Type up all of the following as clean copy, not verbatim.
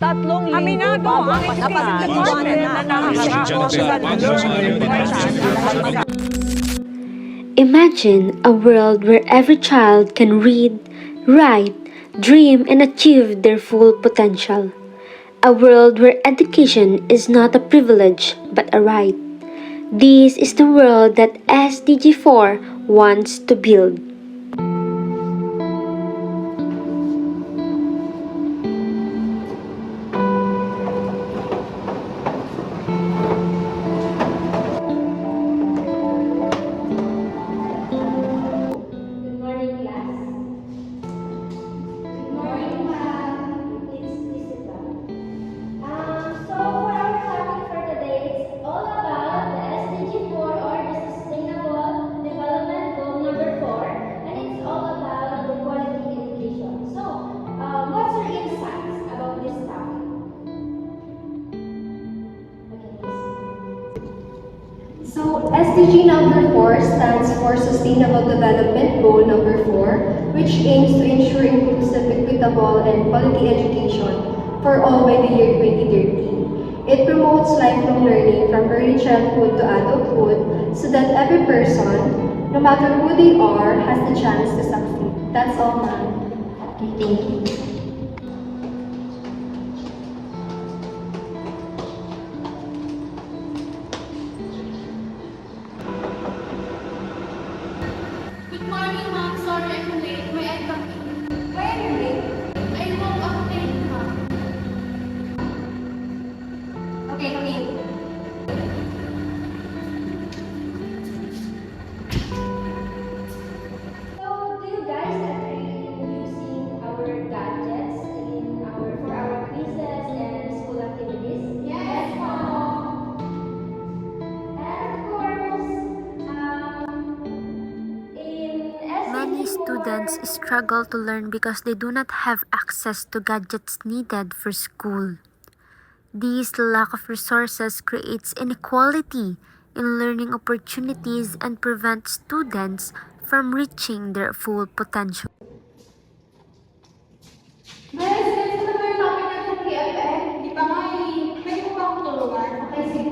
Tatlong linggo bago ang education department na nakaharap sa learning crisis. Imagine a world where every child can read, write, dream, and achieve their full potential. A world where education is not a privilege but a right. This is the world that SDG4 wants to build. So, SDG number 4 stands for Sustainable Development Goal number 4, which aims to ensure inclusive, equitable, and quality education for all by the year 2030. It promotes lifelong learning from early childhood to adulthood so that every person, no matter who they are, has the chance to succeed. That's all, ma'am. Okay, thank you. Good morning, ma'am. Sorry I'm late. May I come in? Why are you late? I woke up late, ma'am. Okay, come in. So, do you guys agree in using our gadgets for our quizzes and school activities? Yes, ma'am. And of course, in Many SDG4, students struggle to learn because they do not have access to gadgets needed for school. This lack of resources creates inequality in learning opportunities and prevents students from reaching their full potential. Guys, ganito na ba yung topic natin TFN? Di pa nga eh. Pwede mo ba akong tulungan? Okay, sige.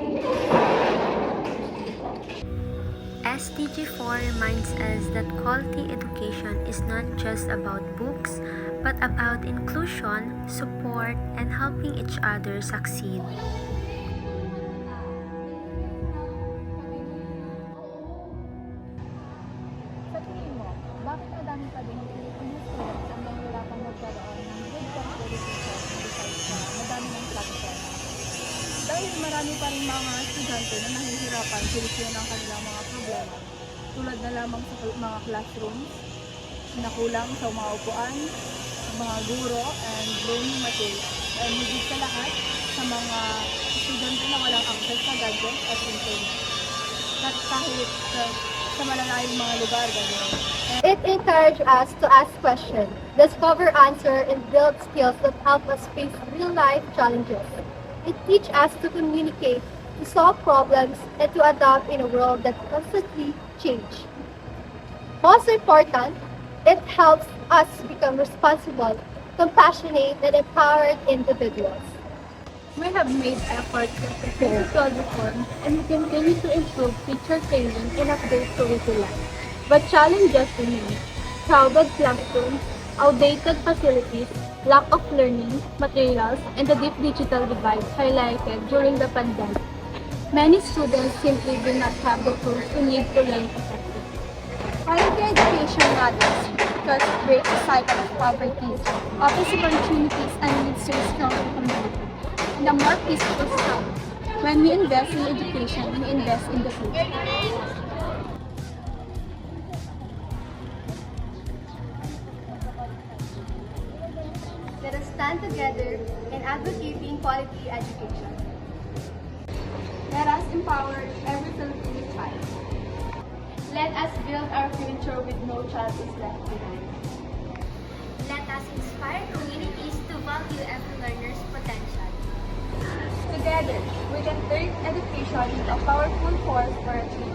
SDG4 reminds us that quality education is not just about books, but about inclusion, support, and helping each other succeed. Sa tingin mo, bakit madami pa din Filipino students ang nahihirapan magkaroon ng good quality education besides sa madami ng platform? Dahil marami pa rin mga estudyante na nahihirapan solusyon ang kanilang mga problema, tulad na lamang sa mga classrooms, na kulang sa mga upuan, sa mga guro, and learning materials, and higit sa lahat sa mga estudyante na walang access sa gadgets at internet. At kahit sa malalayong mga lugar, ganyan. it encourages us to ask questions, discover answers, and build skills that help us face real-life challenges. It teaches us to communicate, to solve problems, and to adapt in a world that constantly changes. Most important, it helps us become responsible, compassionate, and empowered individuals. We have made efforts to prepare for reform and we continue to improve teacher training and update curriculum. But challenges remain: crowded classrooms, outdated facilities, lack of learning materials, and the deep digital divide highlighted during the pandemic. Many students simply do not have the tools they need to learn effectively. Quality education matters because it breaks the cycle of poverty, offers opportunities, and leads to a stronger community. And a more peaceful society. When we invest in education, we invest in the future. Let us stand together in advocating quality education. Let us empower every Filipino child. Let us build our future with no child is left behind. Let us inspire communities to value every learner's potential. Together, we can turn education into a powerful force for a change.